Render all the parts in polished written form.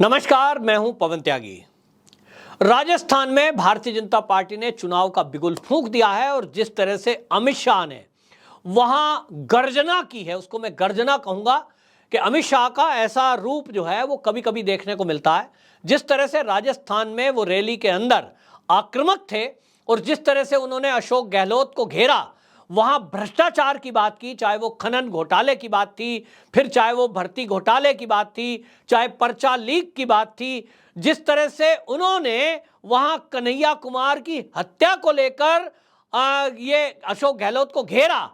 नमस्कार, मैं हूं पवन त्यागी। राजस्थान में भारतीय जनता पार्टी ने चुनाव का बिगुल फूंक दिया है और जिस तरह से अमित शाह ने वहां गर्जना की है, उसको मैं गर्जना कहूंगा कि अमित शाह का ऐसा रूप जो है वो कभी कभी देखने को मिलता है। जिस तरह से राजस्थान में वो रैली के अंदर आक्रामक थे और जिस तरह से उन्होंने अशोक गहलोत को घेरा, वहां भ्रष्टाचार की बात की, चाहे वो खनन घोटाले की बात थी, फिर चाहे वो भर्ती घोटाले की बात थी, चाहे पर्चा लीक की बात थी। जिस तरह से उन्होंने वहां कन्हैया कुमार की हत्या को लेकर ये अशोक गहलोत को घेरा,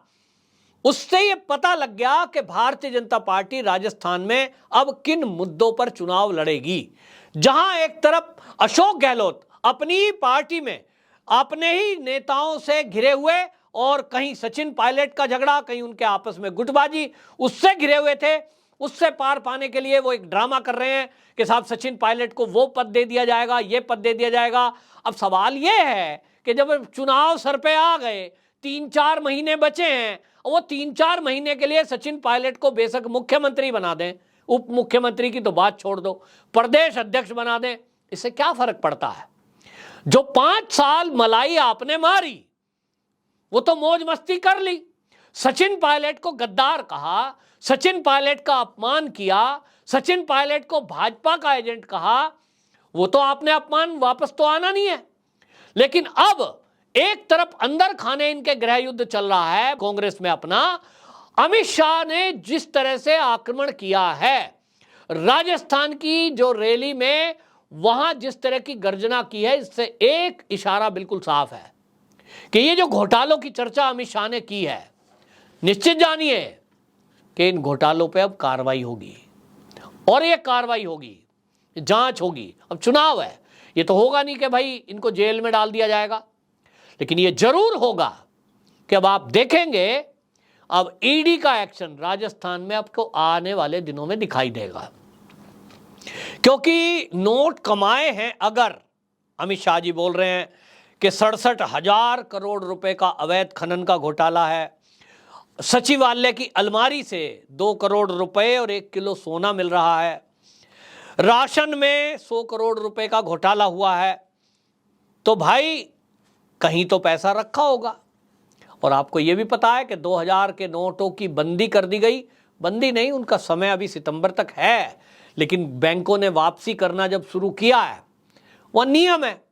उससे ये पता लग गया कि भारतीय जनता पार्टी राजस्थान में अब किन मुद्दों पर चुनाव लड़ेगी। जहां एक तरफ अशोक गहलोत अपनी पार्टी में अपने ही नेताओं से घिरे हुए और कहीं सचिन पायलट का झगड़ा, कहीं उनके आपस में गुटबाजी, उससे घिरे हुए थे। उससे पार पाने के लिए वो एक ड्रामा कर रहे हैं कि साहब सचिन पायलट को वो पद दे दिया जाएगा, ये पद दे दिया जाएगा। अब सवाल ये है कि जब चुनाव सर पे आ गए, 3-4 महीने बचे हैं, वो 3-4 महीने के लिए सचिन पायलट को बेशक मुख्यमंत्री बना दें, उप मुख्यमंत्री की तो बात छोड़ दो, प्रदेश अध्यक्ष बना दें, इससे क्या फर्क पड़ता है? जो 5 साल मलाई आपने मारी वो तो मौज मस्ती कर ली। सचिन पायलट को गद्दार कहा, सचिन पायलट का अपमान किया, सचिन पायलट को भाजपा का एजेंट कहा, वो तो आपने अपमान वापस तो आना नहीं है। लेकिन अब एक तरफ अंदर खाने इनके गृह युद्ध चल रहा है कांग्रेस में अपना। अमित शाह ने जिस तरह से आक्रमण किया है राजस्थान की जो रैली में, वहां जिस तरह की गर्जना की है, इससे एक इशारा बिल्कुल साफ है कि ये जो घोटालों की चर्चा अमित शाह ने की है, निश्चित जानिए कि इन घोटालों पे अब कार्रवाई होगी और ये कार्रवाई होगी, जांच होगी। अब चुनाव है, ये तो होगा नहीं कि भाई इनको जेल में डाल दिया जाएगा, लेकिन ये जरूर होगा कि अब आप देखेंगे अब ईडी का एक्शन राजस्थान में आपको आने वाले दिनों में दिखाई देगा। क्योंकि नोट कमाए हैं, अगर अमित शाह जी बोल रहे हैं कि 67,000 करोड़ रुपए का अवैध खनन का घोटाला है, सचिवालय की अलमारी से 2 करोड़ रुपए और 1 किलो सोना मिल रहा है, राशन में 100 करोड़ रुपए का घोटाला हुआ है, तो भाई कहीं तो पैसा रखा होगा। और आपको यह भी पता है कि 2000 के नोटों की बंदी कर दी गई। बंदी नहीं, उनका समय अभी सितंबर तक है, लेकिन बैंकों ने वापसी करना जब शुरू किया है, वह नियम है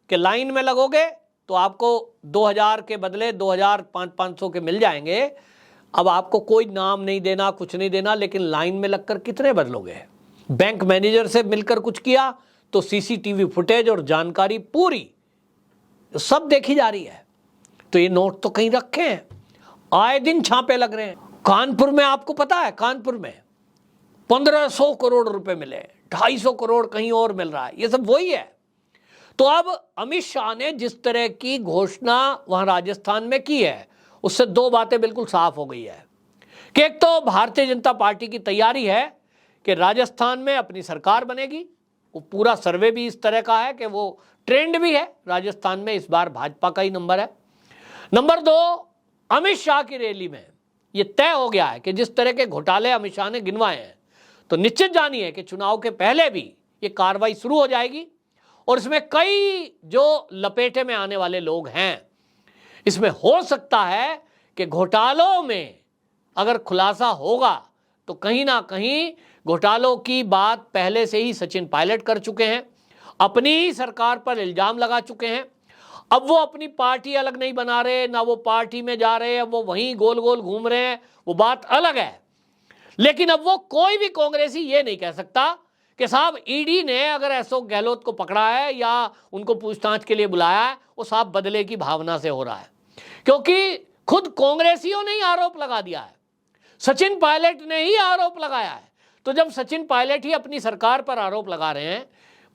कि लाइन में लगोगे तो आपको 2000 के बदले 2000 500 के मिल जाएंगे। अब आपको कोई नाम नहीं देना, कुछ नहीं देना, लेकिन लाइन में लगकर कितने बदलोगे? बैंक मैनेजर से मिलकर कुछ किया तो सीसीटीवी फुटेज और जानकारी पूरी सब देखी जा रही है। तो ये नोट तो कहीं रखे हैं, आए दिन छापे लग रहे हैं। कानपुर में आपको पता है, कानपुर में 1500 करोड़ रुपए मिले, 250 करोड़ कहीं और मिल रहा है, ये सब वही है। तो अब अमित शाह ने जिस तरह की घोषणा वहां राजस्थान में की है, उससे 2 बातें बिल्कुल साफ हो गई है कि एक तो भारतीय जनता पार्टी की तैयारी है कि राजस्थान में अपनी सरकार बनेगी। वो पूरा सर्वे भी इस तरह का है कि वो ट्रेंड भी है, राजस्थान में इस बार भाजपा का ही नंबर है। नंबर 2, अमित शाह की रैली में ये तय हो गया है कि जिस तरह के घोटाले अमित शाह ने गिनवाए हैं, तो निश्चित जानिए कि चुनाव के पहले भी ये कार्रवाई शुरू हो जाएगी। और इसमें कई जो लपेटे में आने वाले लोग हैं, इसमें हो सकता है कि घोटालों में अगर खुलासा होगा तो कहीं ना कहीं घोटालों की बात पहले से ही सचिन पायलट कर चुके हैं, अपनी ही सरकार पर इल्जाम लगा चुके हैं। अब वो अपनी पार्टी अलग नहीं बना रहे, ना वो पार्टी में जा रहे हैं, वो वहीं गोल गोल घूम रहे हैं, वो बात अलग है। लेकिन अब वो कोई भी कांग्रेसी ये नहीं कह सकता कि साहब ईडी ने अगर अशोक गहलोत को पकड़ा है या उनको पूछताछ के लिए बुलाया है, वो साहब बदले की भावना से हो रहा है। क्योंकि खुद कांग्रेसियों ने ही आरोप लगा दिया है, सचिन पायलट ने ही आरोप लगाया है। तो जब सचिन पायलट ही अपनी सरकार पर आरोप लगा रहे हैं,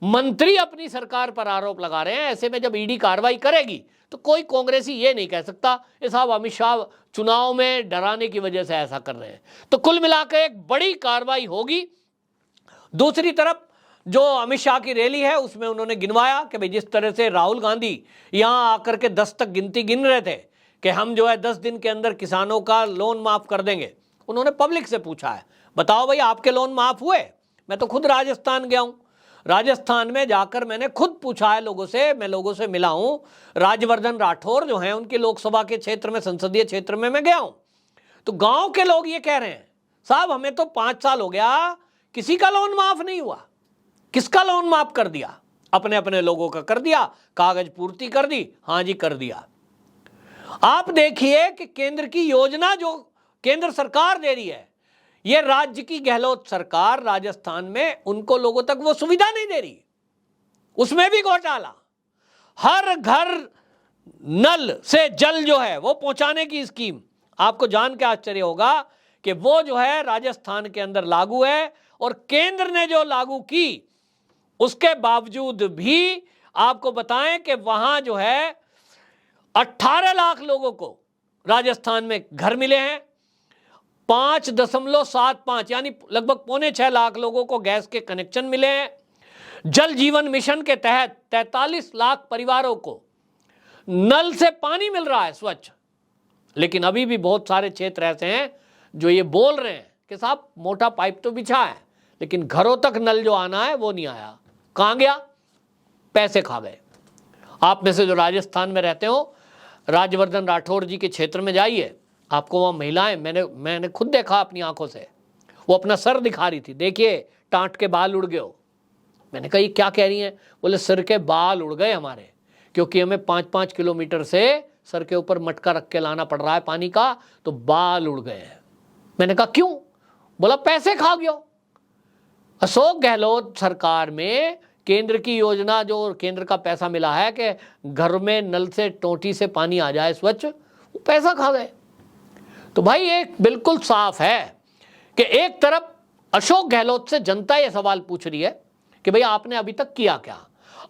मंत्री अपनी सरकार पर आरोप लगा रहे हैं, ऐसे में जब ईडी कार्रवाई करेगी तो कोई कांग्रेसी ये नहीं कह सकता कि साहब अमित शाह चुनाव में डराने की वजह से ऐसा कर रहे हैं। तो कुल मिलाकर एक बड़ी कार्रवाई होगी। दूसरी तरफ जो अमित शाह की रैली है, उसमें उन्होंने गिनवाया कि भाई जिस तरह से राहुल गांधी यहां आकर के 10 तक गिनती गिन रहे थे कि हम जो है 10 दिन के अंदर किसानों का लोन माफ कर देंगे। उन्होंने पब्लिक से पूछा है, बताओ भाई आपके लोन माफ हुए? मैं तो खुद राजस्थान गया हूं, राजस्थान में जाकर मैंने खुद पूछा है लोगों से, मैं लोगों से मिला हूं, राजवर्धन राठौर जो हैं उनके लोकसभा के क्षेत्र में, संसदीय क्षेत्र में मैं गया हूं, तो गांव के लोग ये कह रहे हैं साहब हमें तो 5 साल हो गया, किसी का लोन माफ नहीं हुआ। किसका लोन माफ कर दिया? अपने अपने लोगों का कर दिया, कागज पूर्ति कर दी, हाँ जी कर दिया। आप देखिए कि केंद्र की योजना जो केंद्र सरकार दे रही है, ये राज्य की गहलोत सरकार राजस्थान में उनको लोगों तक वो सुविधा नहीं दे रही, उसमें भी घोटाला। हर घर नल से जल जो है वो पहुंचाने की स्कीम, आपको जान के आश्चर्य होगा कि वो जो है राजस्थान के अंदर लागू है, और केंद्र ने जो लागू की उसके बावजूद भी आपको बताएं कि वहां जो है 18 लाख लोगों को राजस्थान में घर मिले हैं, 5.75 यानी लगभग 5.25 लाख लोगों को गैस के कनेक्शन मिले हैं। जल जीवन मिशन के तहत 43 लाख परिवारों को नल से पानी मिल रहा है स्वच्छ। लेकिन अभी भी बहुत सारे क्षेत्र ऐसे हैं जो ये बोल रहे हैं कि साहब मोटा पाइप तो बिछा है, लेकिन घरों तक नल जो आना है वो नहीं आया। कहां गया? पैसे खा गए। आप में से जो राजस्थान में रहते हो, राजवर्धन राठौर जी के क्षेत्र में जाइए, आपको वहां महिलाएं, मैंने खुद देखा अपनी आंखों से, वो अपना सर दिखा रही थी, देखिए टाट के बाल उड़ गए हो। मैंने कहा ये क्या कह रही हैं? बोले सिर के बाल उड़ गए हमारे, क्योंकि हमें 5-5 किलोमीटर से सर के ऊपर मटका रख के लाना पड़ रहा है पानी का, तो बाल उड़ गए हैं। मैंने कहा क्यों? बोला पैसे खा गयो। अशोक गहलोत सरकार में केंद्र की योजना, जो केंद्र का पैसा मिला है कि घर में नल से टोटी से पानी आ जाए स्वच्छ, वो पैसा खा गए। तो भाई एक बिल्कुल साफ है कि एक तरफ अशोक गहलोत से जनता ये सवाल पूछ रही है कि भाई आपने अभी तक किया क्या?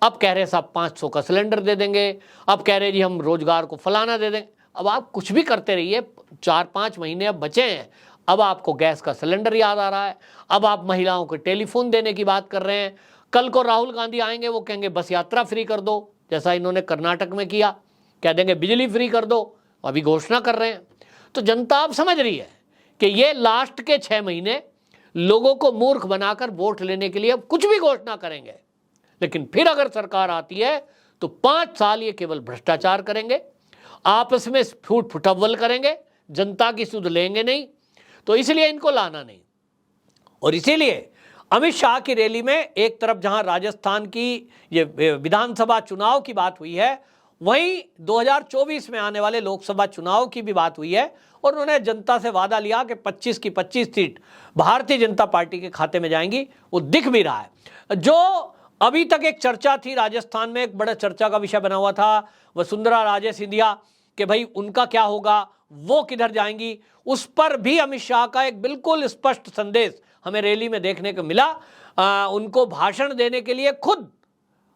अब कह रहे साहब 500 का सिलेंडर दे देंगे, अब कह रहे जी हम रोजगार को फलाना दे देंगे। अब आप कुछ भी करते रहिए, 4-5 महीने अब बचे हैं, अब आपको गैस का सिलेंडर याद आ रहा है, अब आप महिलाओं को टेलीफोन देने की बात कर रहे हैं। कल को राहुल गांधी आएंगे, वो कहेंगे बस यात्रा फ्री कर दो, जैसा इन्होंने कर्नाटक में किया, कह देंगे बिजली फ्री कर दो, अभी घोषणा कर रहे हैं। तो जनता अब समझ रही है कि ये लास्ट के 6 महीने लोगों को मूर्ख बनाकर वोट लेने के लिए अब कुछ भी घोषणा करेंगे, लेकिन फिर अगर सरकार आती है तो 5 साल ये केवल भ्रष्टाचार करेंगे, आपस में फूट फुटअव्वल करेंगे, जनता की सुध लेंगे नहीं। तो इसलिए इनको लाना नहीं। और इसीलिए अमित शाह की रैली में एक तरफ जहां राजस्थान की ये विधानसभा चुनाव की बात हुई है, वहीं 2024 में आने वाले लोकसभा चुनाव की भी बात हुई है, और उन्होंने जनता से वादा लिया कि 25 की 25 सीट भारतीय जनता पार्टी के खाते में जाएंगी। वो दिख भी रहा है। जो अभी तक एक चर्चा थी राजस्थान में, एक बड़ा चर्चा का विषय बना हुआ था वसुंधरा राजे सिंधिया, कि भाई उनका क्या होगा, वो किधर जाएंगी, उस पर भी अमित शाह का एक बिल्कुल स्पष्ट संदेश हमें रैली में देखने को मिला। उनको भाषण देने के लिए खुद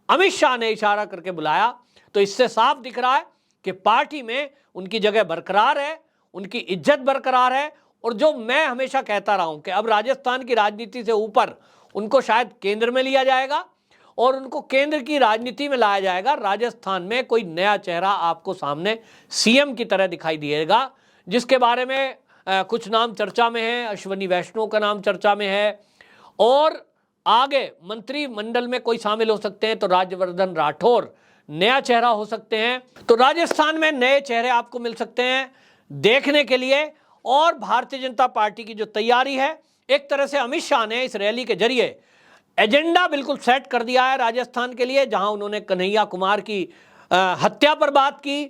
अमित शाह ने इशारा करके बुलाया। तो इससे साफ दिख रहा है कि पार्टी में उनकी जगह बरकरार है, उनकी इज्जत बरकरार है। और जो मैं हमेशा कहता रहा हूं कि अब राजस्थान की राजनीति से ऊपर उनको शायद केंद्र में लिया जाएगा और उनको केंद्र की राजनीति में लाया जाएगा। राजस्थान में कोई नया चेहरा आपको सामने सीएम की तरह दिखाई देगा, जिसके बारे में कुछ नाम चर्चा में है। अश्विनी वैष्णव का नाम चर्चा में है, और आगे मंत्रिमंडल में कोई शामिल हो सकते हैं तो राजवर्धन राठौर नया चेहरा हो सकते हैं। तो राजस्थान में नए चेहरे आपको मिल सकते हैं देखने के लिए। और भारतीय जनता पार्टी की जो तैयारी है, एक तरह से अमित शाह ने इस रैली के जरिए एजेंडा बिल्कुल सेट कर दिया है राजस्थान के लिए। जहां उन्होंने कन्हैया कुमार की हत्या पर बात की,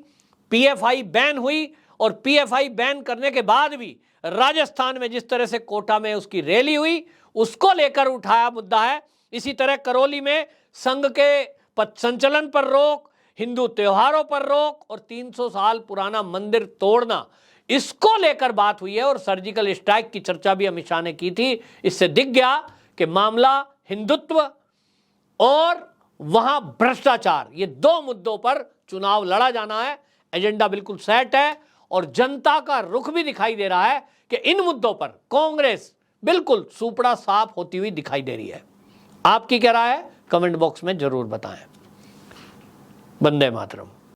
पीएफआई बैन हुई, और पीएफआई बैन करने के बाद भी राजस्थान में जिस तरह से कोटा में उसकी रैली हुई, उसको लेकर उठाया मुद्दा है। इसी तरह करौली में संघ के पथ संचलन पर रोक, हिंदू त्योहारों पर रोक, और 300 साल पुराना मंदिर तोड़ना, इसको लेकर बात हुई है। और सर्जिकल स्ट्राइक की चर्चा भी अमित शाह ने की थी। इससे दिख गया कि मामला हिंदुत्व और वहां भ्रष्टाचार, ये 2 मुद्दों पर चुनाव लड़ा जाना है। एजेंडा बिल्कुल सेट है, और जनता का रुख भी दिखाई दे रहा है कि इन मुद्दों पर कांग्रेस बिल्कुल सुपड़ा साफ होती हुई दिखाई दे रही है। आपकी क्या राय है? कमेंट बॉक्स में जरूर बताएं। वंदे मातरम।